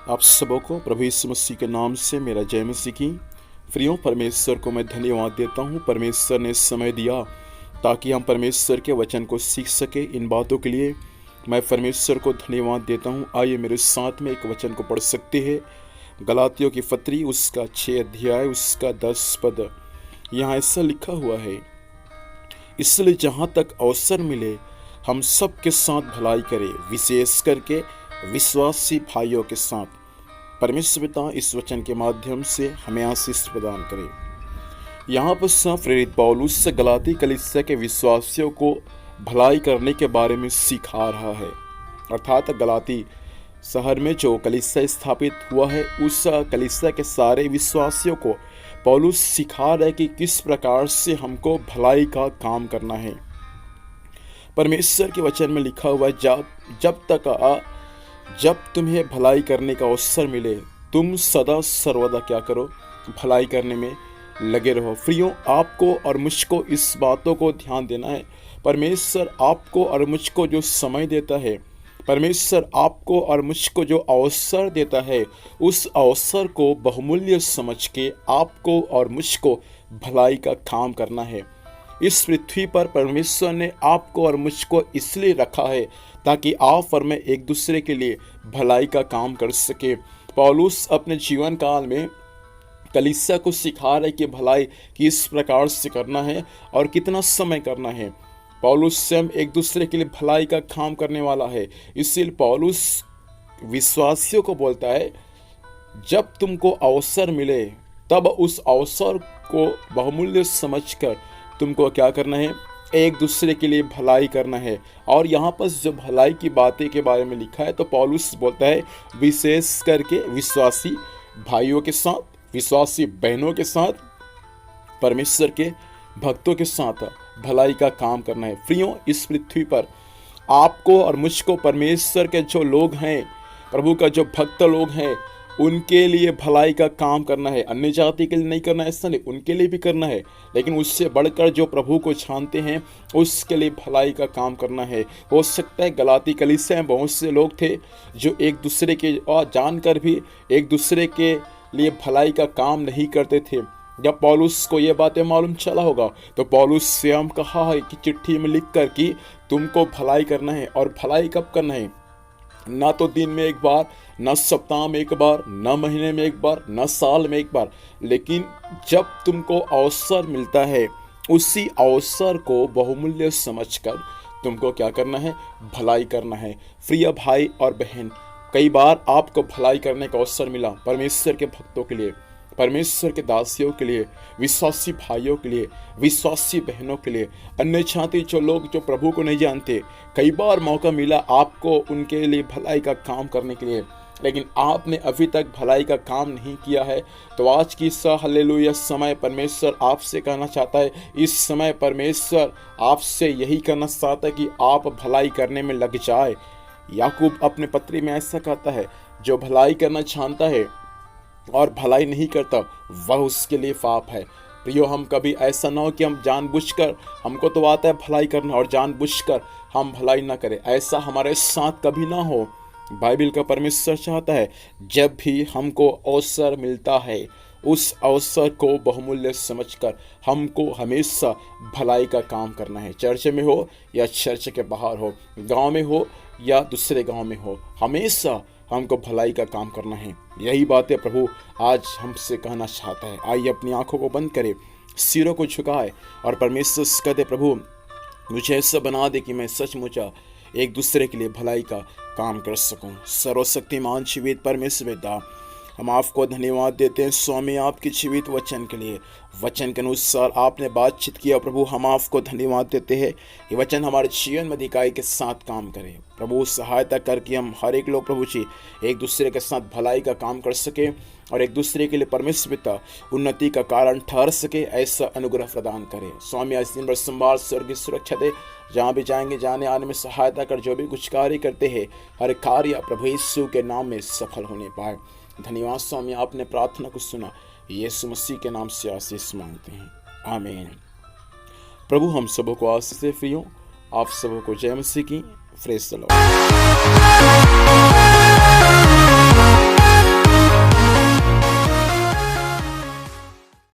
आप सबों को प्रभु यीशु मसीह के नाम से मेरा जय मसीह की। प्रियो, परमेश्वर को मैं धन्यवाद देता हूँ। परमेश्वर ने समय दिया ताकि हम परमेश्वर के वचन को सीख सके। इन बातों के लिए मैं परमेश्वर को धन्यवाद देता हूँ। आइए मेरे साथ में एक वचन को पढ़ सकते हैं। गलातियों की पत्री उसका 6 अध्याय उसका 10 पद। यहाँ ऐसा लिखा हुआ है, इसलिए जहाँ तक अवसर मिले हम सब के साथ भलाई करें, विशेष करके विश्वासी भाइयों के साथ। परमेश्वर पिता इस वचन के माध्यम से हमें आशीष प्रदान करे। यहाँ पर प्रेरित पौलुस गलाती कलीसिया के विश्वासियों को भलाई करने के बारे में सिखा रहा है। अर्थात गलाती शहर में जो कलीसिया स्थापित हुआ है, उस कलीसिया के सारे विश्वासियों को पौलुस सिखा रहा है कि किस प्रकार से हमको भलाई का काम करना है। परमेश्वर के वचन में लिखा हुआ है, जब तुम्हें भलाई करने का अवसर मिले, तुम सदा सर्वदा क्या करो, भलाई करने में लगे रहो। प्रियो, आपको और मुझको इस बातों को ध्यान देना है। परमेश्वर आपको और मुझको जो समय देता है, परमेश्वर आपको और मुझको जो अवसर देता है, उस अवसर को बहुमूल्य समझ के आपको और मुझको भलाई का काम करना है। इस पृथ्वी पर परमेश्वर ने आपको और मुझको इसलिए रखा है ताकि आप और मैं एक दूसरे के लिए भलाई का काम कर सके। पौलुस अपने जीवन काल में कलीसिया को सिखा रहे कि भलाई किस प्रकार से करना है और कितना समय करना है। पौलुस स्वयं एक दूसरे के लिए भलाई का काम करने वाला है। इसलिए पौलुस विश्वासियों को बोलता है, जब तुमको अवसर मिले तब उस अवसर को बहुमूल्य समझकर तुमको क्या करना है, एक दूसरे के लिए भलाई करना है। और यहाँ पर जो भलाई की बातें के बारे में लिखा है, तो पौलुस बोलता है विशेष करके विश्वासी भाइयों के साथ, विश्वासी बहनों के साथ, परमेश्वर के भक्तों के साथ भलाई का काम करना है। प्रियो, इस पृथ्वी पर आपको और मुझको परमेश्वर के जो लोग हैं, प्रभु का जो भक्त लोग हैं, उनके लिए भलाई का काम करना है। अन्य जाति के लिए नहीं करना है ऐसा नहीं, उनके लिए भी करना है, लेकिन उससे बढ़कर जो प्रभु को जानते हैं उसके लिए भलाई का काम करना है। हो सकता है गलाती कलीसिया में बहुत से लोग थे जो एक दूसरे के और जानकर भी एक दूसरे के लिए भलाई का काम नहीं करते थे। जब पौलुस को ये बातें मालूम चला होगा तो पौलुस स्वयं कहा है कि चिट्ठी में लिख कर कि तुमको भलाई करना है। और भलाई कब करना है? ना तो दिन में एक बार, न सप्ताह में एक बार, न महीने में एक बार, न साल में एक बार, लेकिन जब तुमको अवसर मिलता है उसी अवसर को बहुमूल्य समझकर तुमको क्या करना है, भलाई करना है। प्रिय भाई और बहन, कई बार आपको भलाई करने का अवसर मिला परमेश्वर के भक्तों के लिए, परमेश्वर के दासियों के लिए, विश्वासी भाइयों के लिए, विश्वासी बहनों के लिए, अन्य जाति जो लोग जो प्रभु को नहीं जानते, कई बार मौका मिला आपको उनके लिए भलाई का काम करने के लिए, लेकिन आपने अभी तक भलाई का काम नहीं किया है। तो आज की हालेलुया समय परमेश्वर आपसे कहना चाहता है, इस समय परमेश्वर आपसे यही कहना चाहता है कि आप भलाई करने में लग जाए। याकूब अपने पत्री में ऐसा कहता है, जो भलाई करना चाहता है और भलाई नहीं करता वह उसके लिए पाप है। प्रियो, हम कभी ऐसा ना हो कि हम जानबूझकर, हमको तो आता है भलाई करना और जानबूझकर हम भलाई ना करें, ऐसा हमारे साथ कभी ना हो। बाइबल का परमेश्वर चाहता है जब भी हमको अवसर मिलता है उस अवसर को बहुमूल्य समझकर हमको हमेशा भलाई का काम करना है। चर्च में हो या चर्च के बाहर हो, गांव में हो या दूसरे गांव में हो, हमेशा हमको भलाई का काम करना है। यही बातें प्रभु आज हमसे कहना चाहता है। आइए अपनी आंखों को बंद करें, सिरों को झुकाए और परमेश्वर से कहते, प्रभु मुझे ऐसा बना दे कि मैं सचमुच एक दूसरे के लिए भलाई का काम कर सकूं। सर्वशक्तिमान जीवित परमेश्वर पिता, हम आपको धन्यवाद देते हैं स्वामी आपके जीवित वचन के लिए। वचन के अनुसार आपने बातचीत किया प्रभु, हम आपको धन्यवाद देते हैं। ये वचन हमारे जीवन में अधिकाई के साथ काम करे प्रभु, सहायता करके हम हर एक लोग प्रभु जी एक दूसरे के साथ भलाई का काम कर सके और एक दूसरे के लिए परमेश्वर पिता उन्नति का कारण ठहर सके, ऐसा अनुग्रह प्रदान करे। स्वामी आज दिन भर संभाल स्वर्गीय सुरक्षा दे, जहाँ भी जाएंगे जाने आने में सहायता कर, जो भी कुछ कार्य करते हैं हर कार्य प्रभु यीशु के नाम में सफल होने पाए। धन्यवाद स्वामी, आपने प्रार्थना को सुना, यीशु मसीह के नाम से आशीष मांगते हैं, आमीन। प्रभु हम सबों को आशीष दे। प्रियो, आप सबों को जय मसीह की। Praise the Lord.